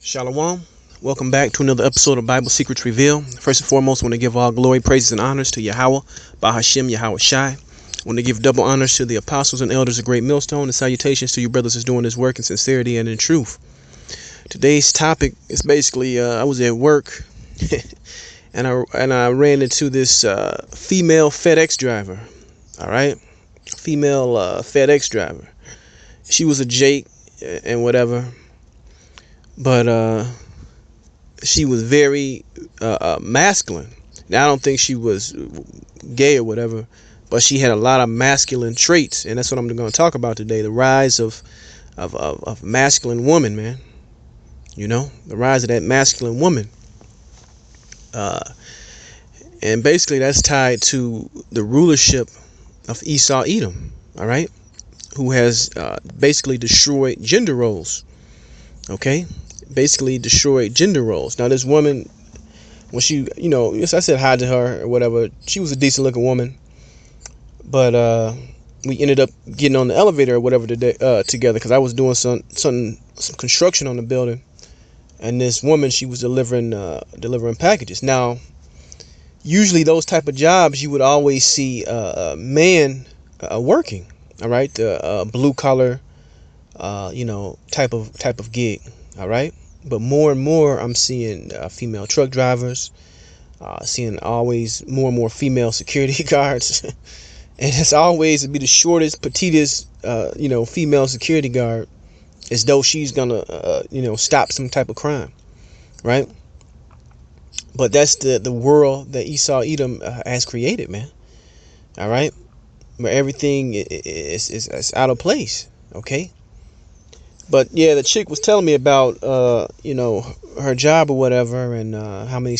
Shalom. Welcome back to another episode of Bible Secrets Revealed. First and foremost, I want to give all glory, praises, and honors to Yahweh, Bahashem, Yahweh Shai. I want to give double honors to the apostles and elders of Great Millstone, and salutations to you brothers that's doing this work in sincerity and in truth. Today's topic is basically, I was at work, and I ran into this female FedEx driver. All right, female FedEx driver. She was a Jake and whatever. But she was very masculine. Now, I don't think she was gay or whatever, but she had a lot of masculine traits, and that's what I'm going to talk about today. The rise of masculine woman, man. You know, the rise of that masculine woman. And basically that's tied to the rulership of Esau Edom, all right, who has basically destroyed gender roles. Okay, basically destroyed gender roles. Now, this woman, when she, yes, I said hi to her or whatever. She was a decent looking woman, but we ended up getting on the elevator or whatever today together because I was doing some construction on the building, and this woman, she was delivering packages. Now, usually those type of jobs you would always see a man working. All right, the blue collar. Type of gig. All right. But more and more I'm seeing female truck drivers, seeing always more and more female security guards. And it's always to be the shortest, petitest, female security guard, as though she's gonna, stop some type of crime. Right. But that's the world that Esau Edom has created, man. All right. Where everything is out of place. Okay. But yeah, the chick was telling me about, her job or whatever, and how many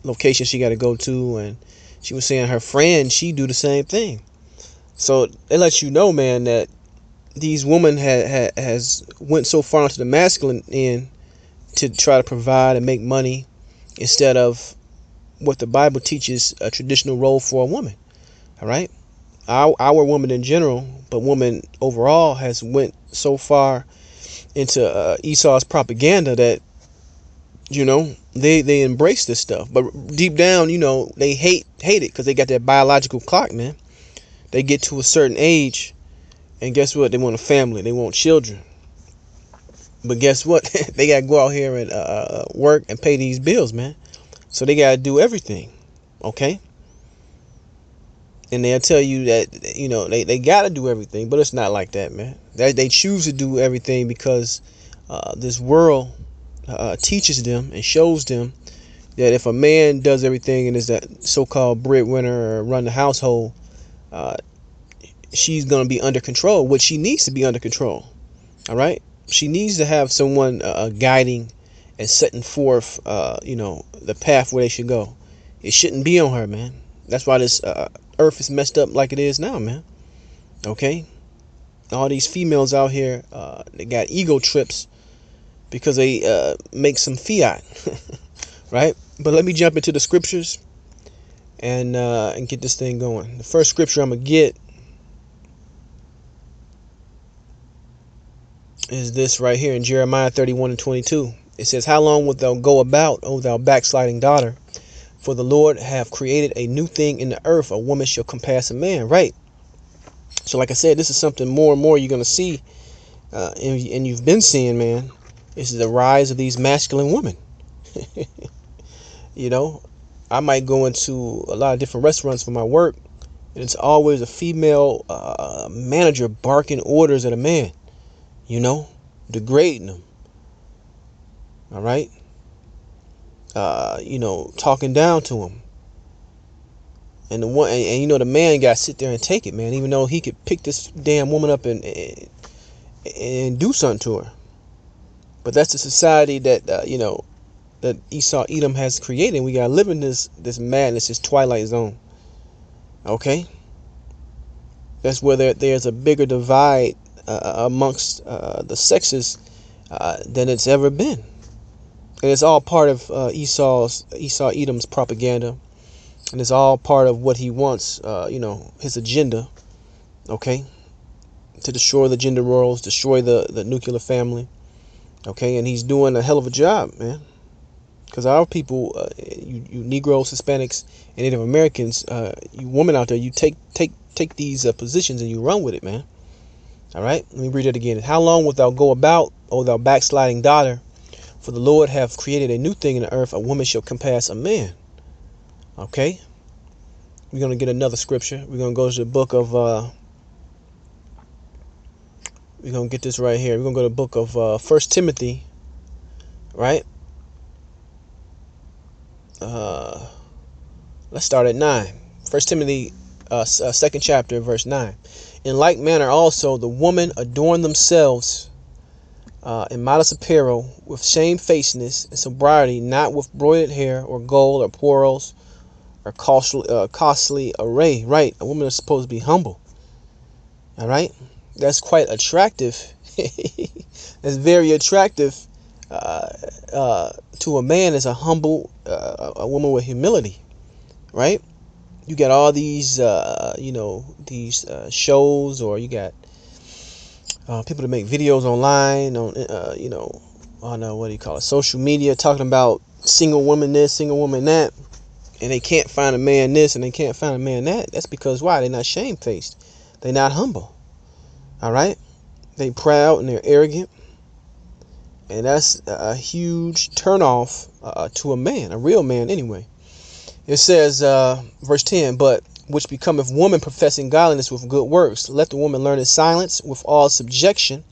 locations she got to go to, and she was saying her friend, she do the same thing. So it lets you know, man, that these women has went so far into the masculine end to try to provide and make money instead of what the Bible teaches a traditional role for a woman. All right. Our woman in general, but woman overall, has went so far into Esau's propaganda that, they embrace this stuff. But deep down, they hate it because they got that biological clock, man. They get to a certain age, and guess what? They want a family. They want children. But guess what? They got to go out here and work and pay these bills, man. So they got to do everything. Okay? And they'll tell you that, they got to do everything, but it's not like that, man. They choose to do everything because this world teaches them and shows them that if a man does everything and is that so-called breadwinner or run the household, she's going to be under control, which she needs to be under control. All right? She needs to have someone guiding and setting forth, the path where they should go. It shouldn't be on her, man. That's why this earth is messed up like it is now, man. Okay? All these females out here, they got ego trips because they make some fiat. Right? But let me jump into the scriptures and get this thing going. The first scripture I'm going to get is this right here in Jeremiah 31:22. It says, "How long wilt thou go about, O thou backsliding daughter? For the Lord hath created a new thing in the earth. A woman shall compass a man." Right. So like I said, this is something more and more you're going to see. And you've been seeing, man. This is the rise of these masculine women. I might go into a lot of different restaurants for my work, and it's always a female manager barking orders at a man, degrading them. All right. Talking down to him. And the man got to sit there and take it, man, even though he could pick this damn woman up and do something to her. But that's the society that, that Esau Edom has created. We got to live in this madness, this twilight zone. Okay? That's where there's a bigger divide amongst the sexes than it's ever been. And it's all part of Esau Edom's propaganda. And it's all part of what he wants, his agenda. Okay? To destroy the gender roles, destroy the nuclear family. Okay, and he's doing a hell of a job, man. Because our people, you Negroes, Hispanics, and Native Americans, you women out there, you take these positions and you run with it, man. All right, let me read it again. How long wilt thou go about, O thou backsliding daughter? For the Lord hath created a new thing in the earth, a woman shall compass a man. Okay, we're gonna get another scripture. We're gonna go to the book of. We're gonna get this right here. We're gonna go to the book of 1 Timothy, right? Let's start at 9. 1 Timothy, 2nd chapter, verse 9. In like manner also the women adorn themselves in modest apparel, with shamefacedness and sobriety, not with broidered hair or gold or pearls or costly array. Right, a woman is supposed to be humble. All right, that's quite attractive. That's very attractive to a man, as a humble a woman with humility. Right, you got all these these shows, or you got people that make videos online on on what do you call it, social media, talking about single woman this, single woman that, and they can't find a man this and they can't find a man that. That's because why? They're not shamefaced. They're not humble. All right, they proud and they're arrogant, and that's a huge turnoff to a man, a real man anyway. It says, verse 10, but which becometh woman professing godliness with good works, let the woman learn in silence with all subjection.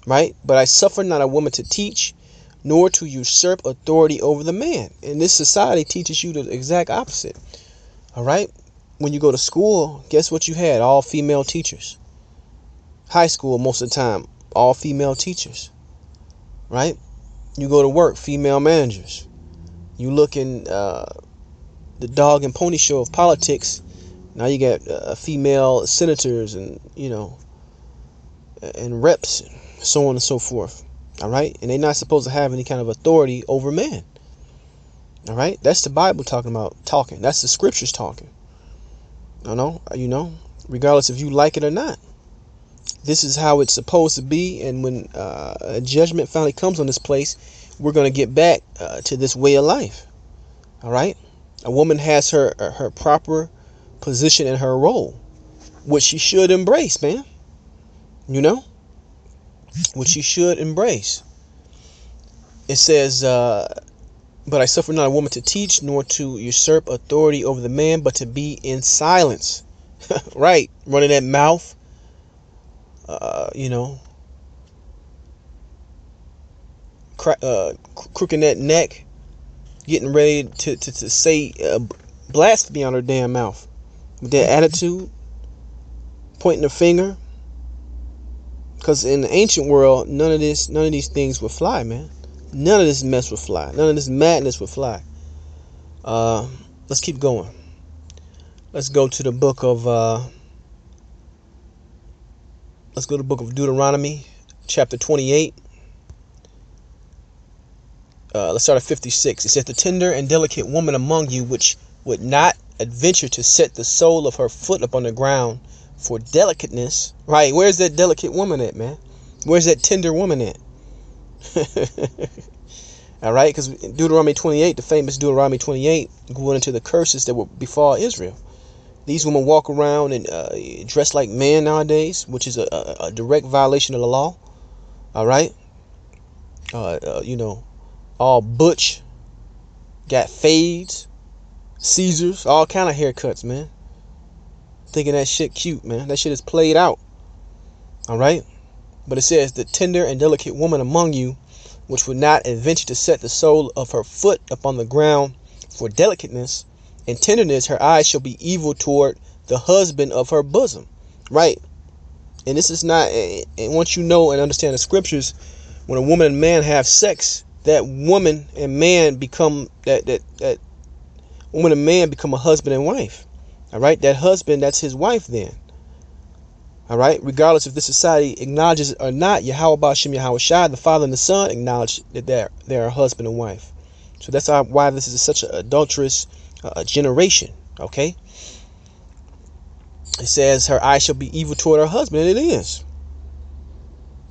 Right? But I suffer not a woman to teach, nor to usurp authority over the man. And this society teaches you the exact opposite. All right? When you go to school, guess what you had? All female teachers. High school, most of the time, all female teachers. Right? You go to work, female managers. You look in the dog and pony show of politics. Now you got female senators and, and reps, and so on and so forth. All right. And they're not supposed to have any kind of authority over men. All right. That's the Bible talking. That's the scriptures talking. Regardless if you like it or not. This is how it's supposed to be. And when a judgment finally comes on this place, we're going to get back to this way of life. All right. A woman has her proper position in her role, which she should embrace, man. Which she should embrace. It says, but I suffer not a woman to teach, nor to usurp authority over the man, but to be in silence. Right, running that mouth, crooking that neck, getting ready to say blasphemy on her damn mouth, with that attitude, pointing the finger. Because in the ancient world, none of these things would fly, man. None of this mess would fly. None of this madness would fly. Let's keep going. Let's go to the book of Deuteronomy, chapter 28. Let's start at 56. It says, the tender and delicate woman among you, which would not adventure to set the sole of her foot upon the ground for delicateness. Right, where's that delicate woman at, man? Where's that tender woman at? All right, because Deuteronomy 28, the famous Deuteronomy 28, going into the curses that will befall Israel. These women walk around and dress like men nowadays, which is a direct violation of the law. All right, all butch, got fades, Caesars, all kind of haircuts, man. Thinking that shit cute, man. That shit is played out. All right, but it says, the tender and delicate woman among you, which would not adventure to set the sole of her foot upon the ground for delicateness and tenderness, her eyes shall be evil toward the husband of her bosom. Right. And this is not, and once you know and understand the scriptures, when a woman and man have sex, that woman and man become that woman and man become a husband and wife. All right, that husband, that's his wife then. All right, regardless if this society acknowledges it or not, Yahweh Ba'Shem Yahweh Shai, the Father and the Son, acknowledge that they're a husband and wife. So that's why this is such an adulterous generation. Okay, it says her eye shall be evil toward her husband, and it is.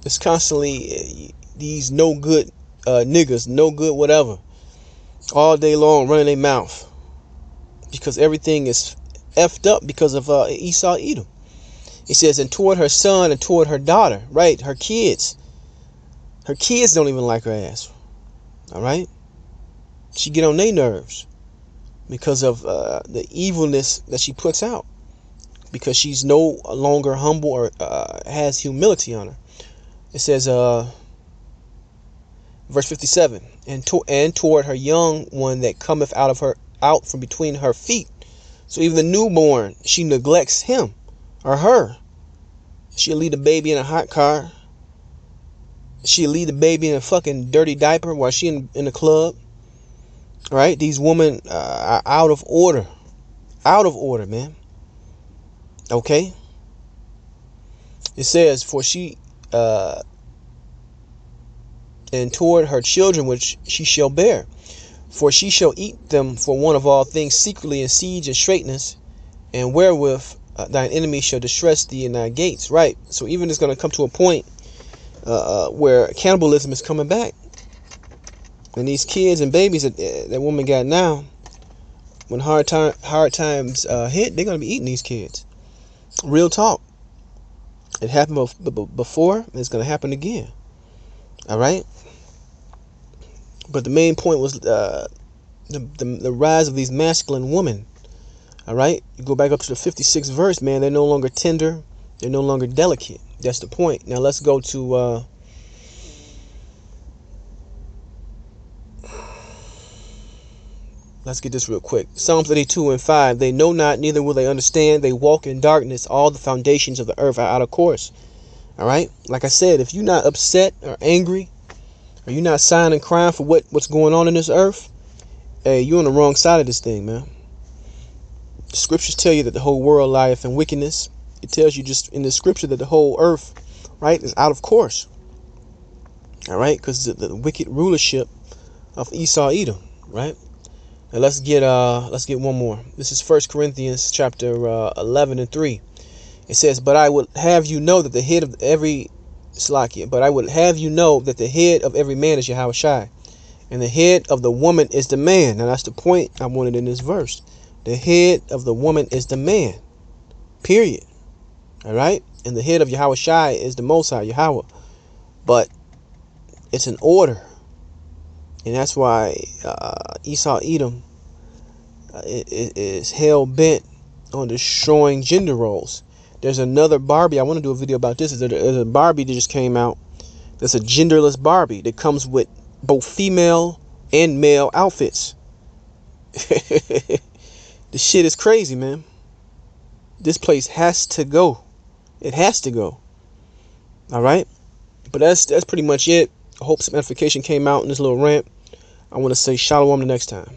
It's constantly these no good niggas, no good whatever, all day long running their mouth because everything is effed up because of Esau Edom. It says, and toward her son and toward her daughter, right? Her kids don't even like her ass. All right, she get on their nerves because of the evilness that she puts out, because she's no longer humble or has humility on her. It says, verse 57, and toward her young one that cometh out from between her feet. So even the newborn, she neglects him or her. She'll leave the baby in a hot car. She'll leave the baby in a fucking dirty diaper while she in the club. Right? These women are out of order. Out of order, man. Okay? It says, for she, and toward her children which she shall bear. For she shall eat them for one of all things secretly in siege and straitness, and wherewith thine enemy shall distress thee in thy gates. Right? So even it's going to come to a point where cannibalism is coming back. And these kids and babies that woman got now, when hard times hit, they're going to be eating these kids. Real talk. It happened before, and it's going to happen again. All right? But the main point was the rise of these masculine women. All right? You go back up to the 56th verse, man. They're no longer tender. They're no longer delicate. That's the point. Now let's go to... let's get this real quick. Psalms 82 and 5. They know not, neither will they understand. They walk in darkness. All the foundations of the earth are out of course. All right? Like I said, if you're not upset or angry, or you're not sighing and crying for what's going on in this earth, hey, you're on the wrong side of this thing, man. The scriptures tell you that the whole world lieth in wickedness. It tells you just in the scripture that the whole earth, right, is out of course. All right? Because the wicked rulership of Esau Edom, right? Now let's get one more. This is 1 Corinthians chapter 11 and 3. It says, but I would have you know that the head of every but I would have you know that the head of every man is Yahushua, and the head of the woman is the man. Now that's the point I wanted in this verse. The head of the woman is the man. Period. All right? And the head of Yahushua is the Most High, Yahweh. But it's an order. And that's why Esau Edom is hell-bent on destroying gender roles. There's another Barbie. I want to do a video about this. There's a Barbie that just came out. There's a genderless Barbie that comes with both female and male outfits. This shit is crazy, man. This place has to go. It has to go. All right? But that's pretty much it. I hope some edification came out in this little rant. I want to say shalom the next time.